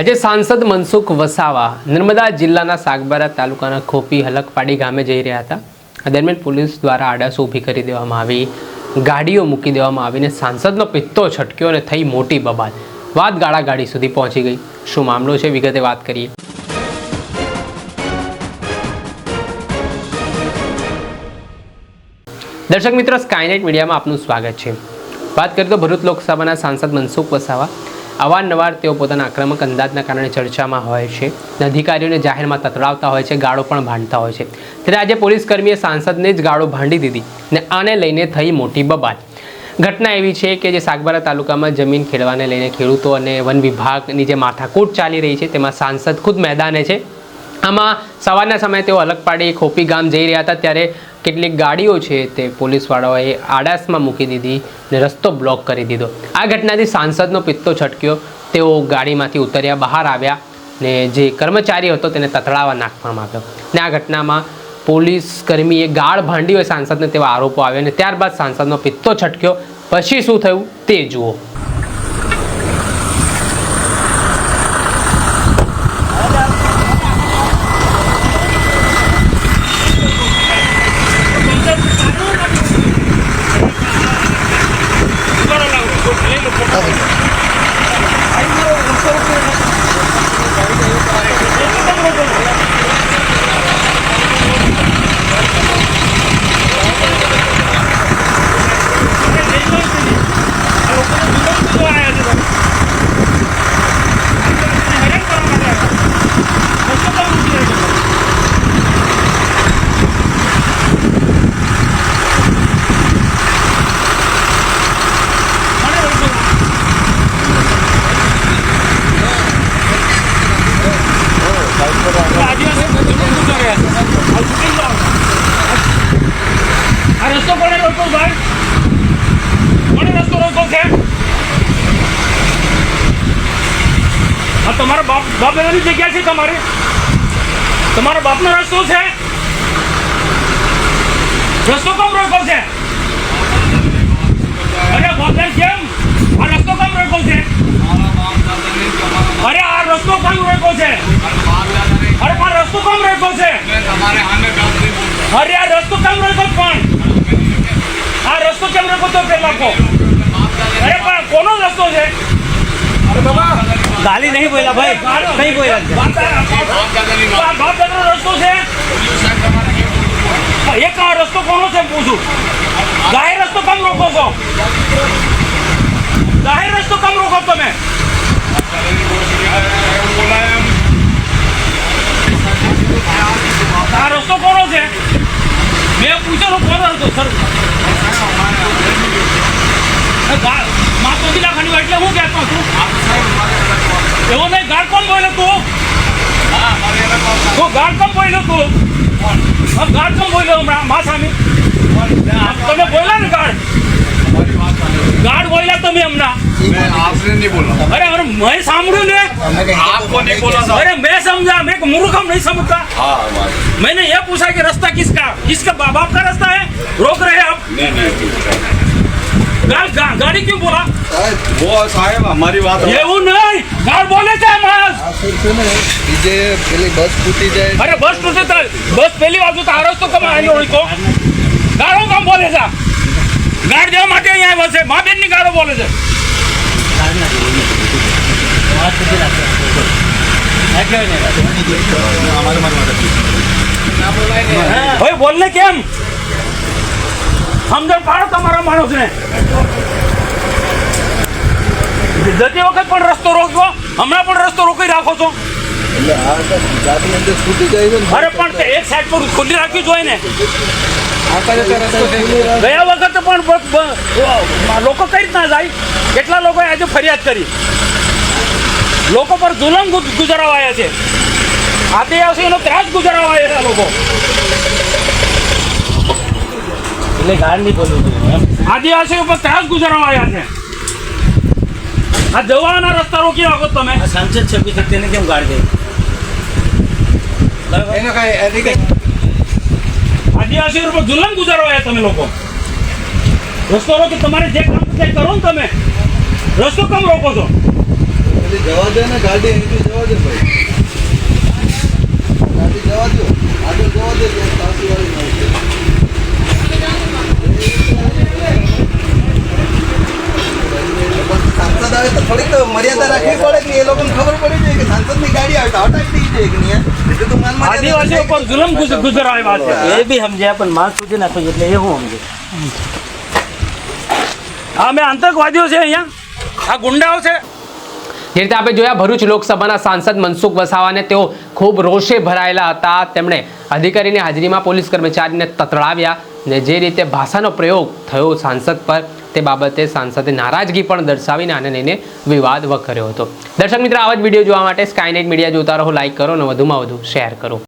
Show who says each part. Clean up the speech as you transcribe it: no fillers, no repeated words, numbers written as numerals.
Speaker 1: આજે સાંસદ મનસુખ વસાવા નર્મદા જિલ્લાના સાગબારા તાલુકાના ખોપી હલકપાડી ગામે જઈ રહ્યા હતા. આ દરમિયાન પોલીસ દ્વારા આડાસો ઊભી કરી દેવામાં આવી, ગાડીઓ મૂકી દેવામાં આવીને સાંસદનો પિત્તો છટક્યો અને થઈ મોટી બબાલ. વાત ગાળાગાડી સુધી પહોંચી ગઈ. શું મામલો છે, વિગતે વાત કરીએ. દર્શક મિત્રો, સ્કાયનેટ મીડિયામાં આપનું સ્વાગત છે. વાત કરીએ તો ભરૂચ લોકસભાના સાંસદ મનસુખ વસાવા અવારનવાર તેઓ પોતાના આક્રમક અંદાજના કારણે ચર્ચામાં હોય છે, અધિકારીઓને જાહેરમાં તતડાવતા હોય છે, ગાળો પણ ભાંડતા હોય છે. ત્યારે આજે પોલીસ કર્મીએ સાંસદને જ ગાળો ભાંડી દીધી ને આને લઈને થઈ મોટી બબાલ. ઘટના એવી છે કે જે સાગબારા તાલુકામાં જમીન ખેડવાને લઈને ખેડૂતો અને વન વિભાગની જે માથાકૂટ ચાલી રહી છે તેમાં સાંસદ ખુદ મેદાને છે. આમાં સવારના સમયે તેઓ હલકપાડી ખોપી ગામ જઈ રહ્યા હતા ત્યારે કેટલીક ગાડીઓ છે તે પોલીસવાળાઓએ આડાસમાં મૂકી દીધી ને રસ્તો બ્લોક કરી દીધો. આ ઘટનાથી સાંસદનો પિત્તો છટક્યો. તેઓ ગાડીમાંથી ઉતર્યા, બહાર આવ્યા ને જે કર્મચારી હતો તેને તતડાવવા નાખવામાં આવ્યો ને આ ઘટનામાં પોલીસ કર્મીએ ગાળ ભાંડી હોય સાંસદને તેવા આરોપો આવ્યા અને ત્યારબાદ સાંસદનો પિત્તો છટક્યો. પછી શું થયું તે જુઓ.
Speaker 2: તમારા બાપ દાદાની જગ્યા છે, તમારા બાપનો રસ્તો છે. રસ્તો કેમ રોકો છે? અરે બાપદાર કેમ આ રસ્તો કેમ રોકો છે? અરે આ રસ્તો કેમ રોકો છે? અરે પણ રસ્તો કેમ રોકો છે? અરે આ રસ્તો કેમ રોકો? પણ આ રસ્તો કેમ રોકો તો પેલા કો? અરે પણ કોનો રસ્તો છે? અરે બાબા ગાલી નહીં બોલા ભાઈ, નહીં બોલા. બાપ દાદાનો રસ્તો છે. એક આ રસ્તો કોનો છે પૂછું? જાહેર રસ્તો કેમ રોકો છો? જાહેર રસ્તો કેમ રોકો તમે? આ રસ્તો કોનો છે? મેં પૂછેલો કોનો રસ્તો સર? માતો દિલા ખાની એટલે હું કહેતો છું એવો નહીં. ગાળ કોણ બોલ્યો તું? ગાળ કોણ બોલ્યો તું? ગાળ કોણ બોલ્યો હમણાં મા સામે? તમે બોલ્યા ને ગાળ બોલ્યા તમે હમણાં? अरे अरे मैं सामड़ू ने आपको नहीं बोला था. अरे मैं समझा, मैं मूर्ख हम नहीं समझता. मैंने ये पूछा कि रास्ता किसका बाप का रास्ता है? रोक रहे आप? गाड़ी क्यों बोला?
Speaker 3: वो साहब हमारी बात
Speaker 2: એવું નહીં, ગાળ બોલે છે માણસ.
Speaker 3: જે પેલી બસ તૂટી જાય.
Speaker 2: અરે બસ તૂટે તો બસ પહેલી વાત તો આ રસ્તો કમ આનો હોય ગાળો કામ બોલે છે? ગાળ દેવા માટે અહીંયા આવ્યો છે. મા બેનની ગાળો બોલે છે. ભાઈ બોલને કેમ સમજણ પાડો તમારા માણસને. જતી વખત પણ રસ્તો રોકવો, હમણાં પણ રસ્તો રોકી રાખો છો. અરે પણ એક સાઈડ પર ખુલ્લી રાખવી જોઈએ ને. ગયા વખતે પણ લોકો કઈ રીતના જાય? કેટલા લોકોએ આજે ફરિયાદ કરી. લોકો પર જુલમ ગુજારવાયા છે. આદિવાસીઓનો ત્રાસ ગુજારવાયા છે લોકો. એટલે ગાળ નહીં બોલવું જોઈએ. આદિવાસીઓ પર ત્રાસ ગુજારવાયા છે. આ જવાના રસ્તા રોકી રાખો તમે. સાંસદ છબી છે તેને કેમ ગાળ દે? આદિવાસીઓ પર જુલમ ગુજારવાયા તમે લોકો. રસ્તો રોકી તમારે જે કામ કરો ને તમે રસ્તો કેમ રોકો છો?
Speaker 3: ગાડી જવા દે ને, ગાડી અહીંથી જવા દે ભાઈ, ગાડી જવા દો, આગળ જવા દે, તો સાસી વાળી મળશે. સાંસદ આવે તો થોડીક તો મર્યાદા રાખવી પડે કે એ લોકોને ખબર પડી જાય કે સાંસદની ગાડી આવે તો હટાવી દઈ જાય કે નહીં એટલે તો માન
Speaker 2: આદિવાસીઓ પર જુલમ ગુજરાય વાત છે
Speaker 4: એ બી સમજ્યા પણ માલ સુધી નાખો એટલે એ હું સમજુ.
Speaker 2: આ મેં આતંકવાદીઓ છે અહીંયા, આ ગુંડાઓ છે.
Speaker 1: જે રીતે આપણે જોયા ભરૂચ લોકસભાના સાંસદ મનસુખ વસાવાને તેઓ ખૂબ રોષે ભરાયેલા હતા. તેમણે અધિકારીની હાજરીમાં પોલીસ કર્મચારીને તતડાવ્યા ને જે રીતે ભાષાનો પ્રયોગ થયો સાંસદ પર તે બાબતે સાંસદે નારાજગી પણ દર્શાવીને આને લઈને વિવાદ વકર્યો હતો. દર્શક મિત્રો, આવા જ વિડીયો જોવા માટે સ્કાયનેટ મીડિયા જોતા રહો, લાઈક કરો અને વધુમાં વધુ શેર કરો.